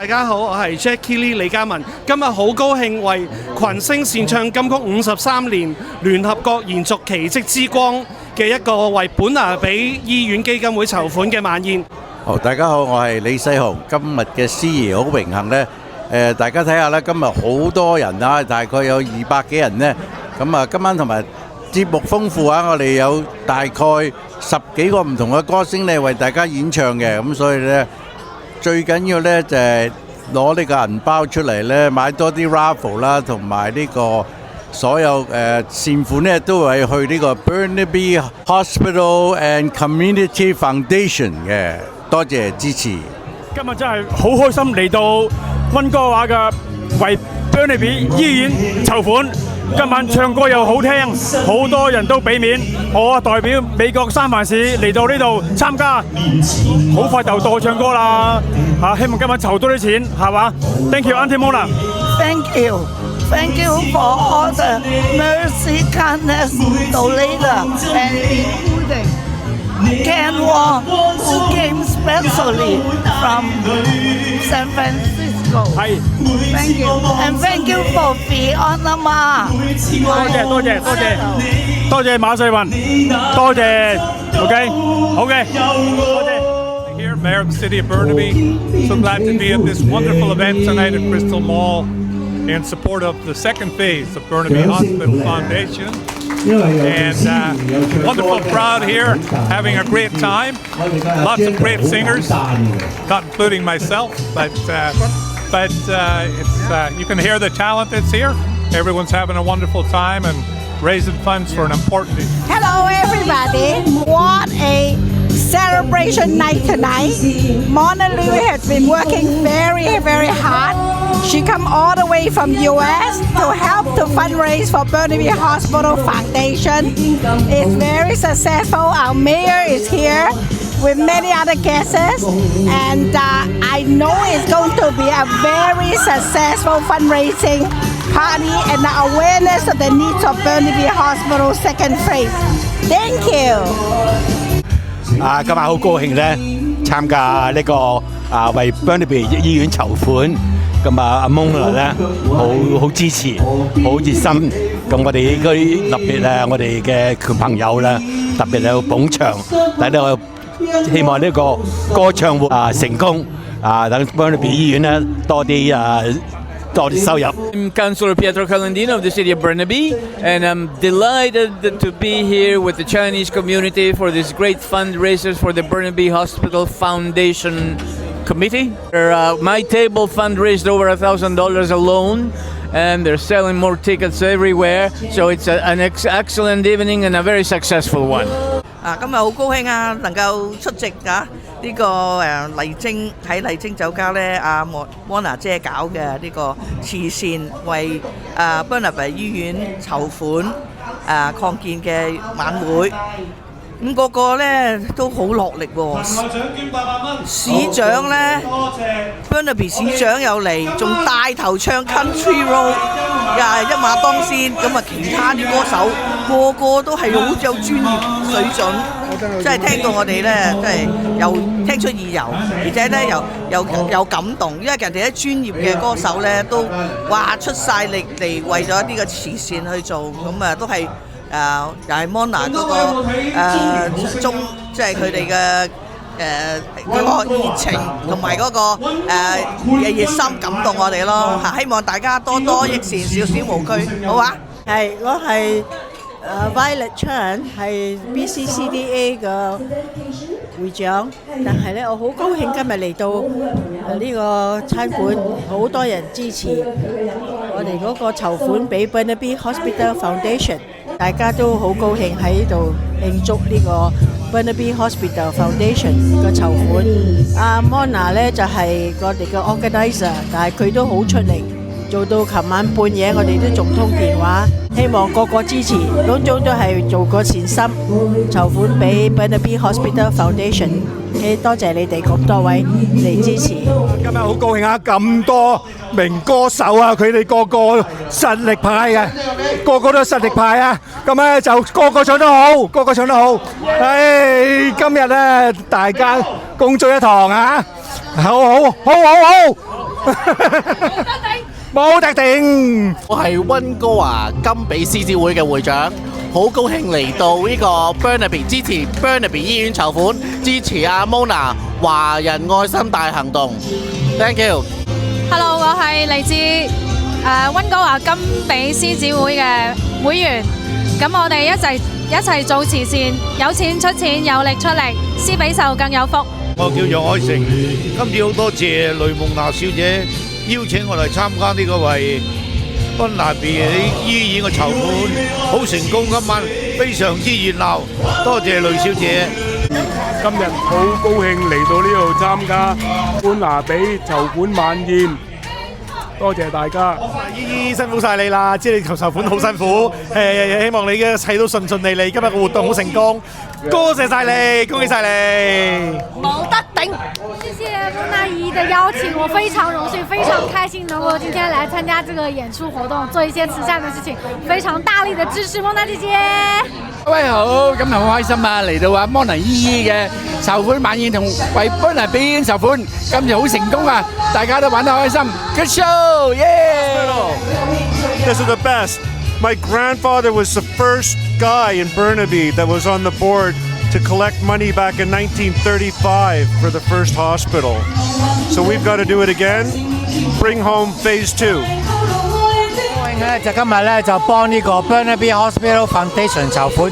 大家好，我係 Jackie Lee 李嘉文。今日好高興為群星擅唱金曲53年聯合國延續奇蹟之光嘅一個為本拿比醫院基金會籌款嘅晚宴。好，大家好，我係李世雄。今日嘅司儀好榮幸呢。大家睇下啦，今日好多人啊，大概有200幾人呢。咁啊，今晚同埋節目豐富啊，我哋有大概10幾個唔同嘅歌星呢為大家演唱嘅。咁所以呢，最緊要呢就係攞呢個銀包出嚟呢，買多啲 raffle 啦，同埋呢個所有善款呢都係去呢個 Burnaby Hospital and Community Foundation 嘅。多謝支持。今日真係好開心嚟到溫哥華嘅為 Burnaby 醫院籌款。今晚唱歌又好聽，好多人都俾面。我代表美國三藩市嚟到呢度參加，好快就到唱歌啦！希望今晚籌多啲錢，係嘛 ？Thank you, Auntie Mona. Thank you. Thank you for all the mercy, kindness, donator, and including Ken Wong, who came specially from San Francisco. Thank you, and thank you for Fiona Ma. 多謝馬世雲，多謝 OK， 好嘅，多謝。Here, Mayor of the City of Burnaby. So glad to be at this wonderful event tonight at Crystal Mall in support of the second phase of Burnaby Hospital Foundation. And wonderful crowd here, having a great time. Lots of great singers, not including myself, but you can hear the talent that's here. Everyone's having a wonderful time and raising funds for an important. Hello, everybody. What a celebration night tonight. Mona Lou has been working very, very hard. She come all the way from US to help to fundraise for Burnaby Hospital Foundation. It's very successful. Our mayor is here with many other guests, and I know it's going to be a very successful fundraising party and the awareness of the needs of Burnaby Hospital second phase. Thank you. 今晚好高興咧，參加呢個為 Burnaby 醫院籌款。咁阿 Mona 咧好支持，好熱心。咁我哋嗰啲特別我哋嘅朋友咧，特別有捧場，等我希望呢個歌唱會成功等 Burnaby 醫院咧多啲收入。I'm Councillor Pietro Calandino of the City of Burnaby, and I'm delighted to be here with the Chinese community for this great fundraisers for the Burnaby Hospital Foundation Committee. My table fundraised over $1,000 alone, and they're selling more tickets everywhere. So it's an excellent evening and a very successful one. 今日好高興啊，能夠出席呢個麗晶喺麗晶酒家咧，Mona 姐搞嘅呢個慈善為Burnaby 醫院籌款擴建嘅晚會。咁個個咧都好落力喎，市長咧 Burnaby 市長又嚟，仲帶頭唱 Country Road， 一馬當先。咁啊，其他啲歌手個個都係好有專業水準，真係聽到我哋咧，真係又聽出意由，而且咧又感動，因為人哋啲專業嘅歌手咧都話出晒力嚟為咗呢個慈善去做，咁啊都係。又係 Mona 嗰個即係佢哋嘅嗰個熱情同埋嗰個熱心感動我哋咯嚇，希望大家多多益善，少少無拘，好啊？係，我係Violet Chan， 係 BCCDA 嘅會長，但係咧我好高興今日嚟到呢個餐館，好多人支持我哋嗰個籌款俾 Burnaby Hospital Foundation。大家都好高興喺度慶祝呢個 Burnaby Hospital Foundation 嘅籌款。阿 Mona 咧就係我哋嘅 organizer， 但係佢都好出力，做到琴晚半夜我哋都仲通電話，希望個個支持，種種都係做個善心，籌款俾 Burnaby Hospital Foundation。多謝你哋咁多位嚟支持。今日好高興啊！咁多名歌手啊，佢哋個個實力派嘅，個個都實力派啊！咁咧就個個唱得好，個個唱得好。今日咧大家共聚一堂啊！好好好好好！冇得頂。我係溫哥華金比獅子會嘅會長，好高興嚟到呢個 Burnaby 支持 Burnaby 醫院籌款，支持阿 Mona 華人愛心大行動。Thank you。Hello， 我係嚟自溫哥華金比獅子會嘅會員。咁我哋一齊做慈善，有錢出錢，有力出力，施比受更有福。我叫楊海成，今次好多謝雷蒙娜小姐邀請我嚟參加呢個為Burnaby醫院嘅籌款，好成功，今晚非常之熱鬧，多謝雷小姐。今日好高興嚟到呢度參加Burnaby籌款晚宴，多謝大家。姨姨辛苦晒你啦，知你籌款好辛苦，希望你嘅一切都順順利利，今日嘅活動好成功，多謝晒你，恭喜晒你。冇得頂。謝謝莫娜姨的邀請，我非常榮幸，非常開心能夠今天來參加這個演出活動，做一些慈善的事情，非常大力的支持莫娜姐姐。各位好，今日好開心啊！嚟到莫娜姨姨嘅籌款晚宴同為Burnaby醫院籌款，今日好成功啊！大家都玩得開心 ，Good show， This is the best. My grandfather was the first guy in Burnaby that was on the board to collect money back in 1935 for the first hospital. So we've got to do it again. Bring home phase 2. 就今日咧就幫呢個 Burnaby Hospital Foundation 籌款，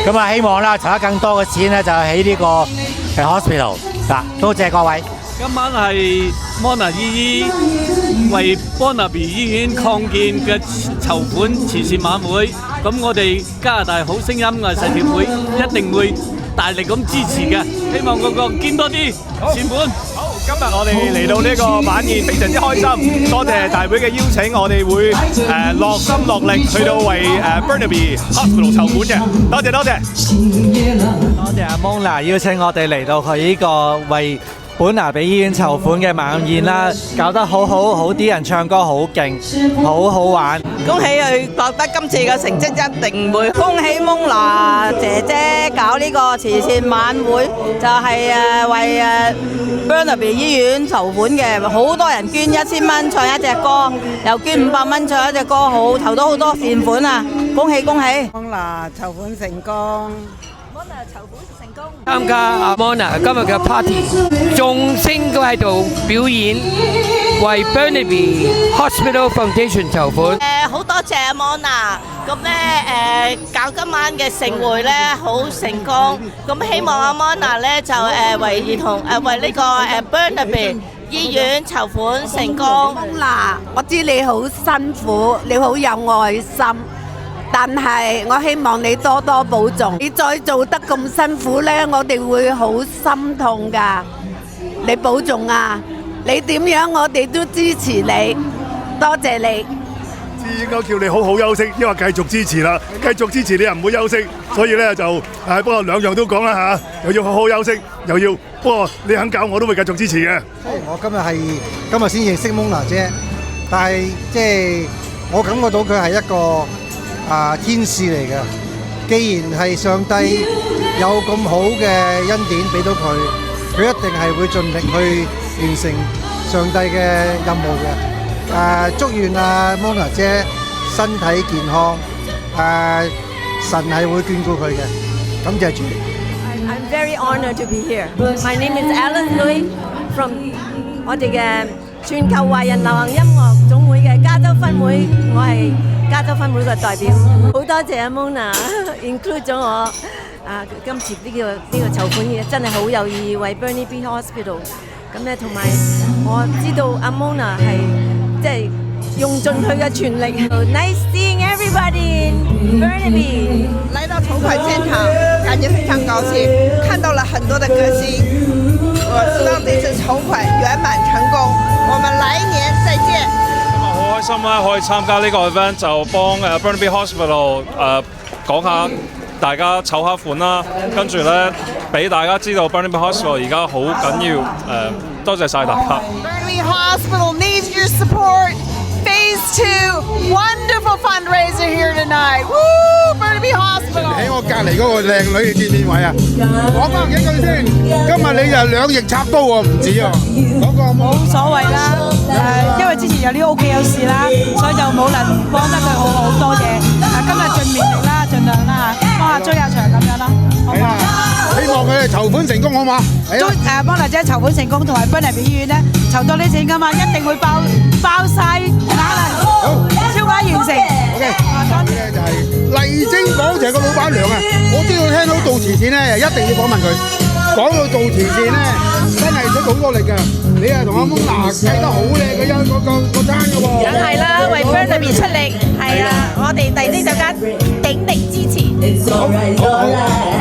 咁啊希望啦籌得更多嘅錢咧就喺呢個hospital 嗱，多謝各位。今晚係莫娜姨姨為Burnaby醫院擴建嘅籌款慈善晚會，咁我哋加拿大好聲音藝術協會一定會大力咁支持嘅，希望個個捐多啲善款。今日我哋嚟到呢個晚宴，非常之開心，多謝大會嘅邀請，我哋會落心落力去到為Burnaby Hospital 籌款嘅，多謝多謝。多謝阿 Mona 邀請我哋嚟到佢呢個為Burnaby醫院籌款嘅晚宴啦，搞得好好，好啲人唱歌好勁，好好玩。恭喜佢獲得今次嘅成績一定會。恭喜Mona姐姐搞呢個慈善晚會，就係為Burnaby醫院籌款嘅，好多人捐1000蚊唱一隻歌，又捐500蚊唱一隻歌，好籌到好多善款啊！恭喜恭喜！Mona籌款成功。參加阿 Mona 今日嘅 party， 眾星都喺度表演，為Burnaby Hospital Foundation 籌款。好多謝阿 Mona， 咁咧搞今晚嘅盛會咧好成功，咁希望阿 Mona 咧就為兒童為呢個Burnaby醫院籌款成功。Mona， 我知你好辛苦，你好有愛心。但係我希望你多多保重，你再做得咁辛苦呢，我哋會好心痛㗎。你保重啊！你點樣我哋都支持你，多謝你。應該叫你好好休息，因為繼續支持啦，繼續支持你又唔會休息，所以呢就不過兩樣都講啦嚇，又要好好休息，又要不過你肯搞我都會繼續支持嘅。我今日先認識Mona姐，但係即係我感覺到佢係一個天使嚟嘅，既然係上帝有咁好嘅恩典俾到佢，佢一定係會盡力去完成上帝嘅任務嘅。祝願Mona姐身體健康，神係會眷顧佢嘅，感謝主。I'm very honored to be here. My name is Alice Louis from 我哋嘅全球華人流行音樂總會嘅加州分會，我係加州分會嘅代表。好多謝阿 Mona include 咗我今次呢個籌款嘢真係好有意義，為 Burnaby Hospital。咁咧同埋我知道阿 Mona 係即係用盡佢嘅全力。Nice seeing everybody in Burnaby。來到籌款現場，感覺非常高興，看到了很多的歌星。我希望這次籌款圓滿成功，我們來年再見。好開心啦，可以參加呢個 event， 就幫Burnaby Hospital 講下大家籌下款啦，跟住咧俾大家知道 Burnaby Hospital 而家好緊要，多謝晒大家。Burnaby Hospital needs your support. Phase 2, wonderful fundraiser here tonight. Woo! Burnaby Burnaby Hospital。喺我隔離嗰個靚女嘅見面位啊！講翻幾句先，今日你就兩翼插刀喎，唔止喎。嗰個冇所謂啦，因為之前有啲屋企有事啦，所以就冇能幫得佢好多嘢。今日盡綿力啦，盡量啦嚇，幫下追下場咁樣啦，好唔好？希望佢哋籌款成功，好嘛？都幫大姐籌款成功，同埋Burnaby醫院咧籌到啲錢㗎嘛，一定會爆晒額啦，超額完成。OK， 多謝就係麗晶廣場個老闆娘啊！我知道聽到做慈善咧，一定要訪問佢。講到做慈善咧，真係出好多力㗎。你係同阿蒙娜計得好靚嘅個餐㗎喎。梗係啦，為Burnaby出力，係啊，我哋麗晶酒家鼎力支持。好。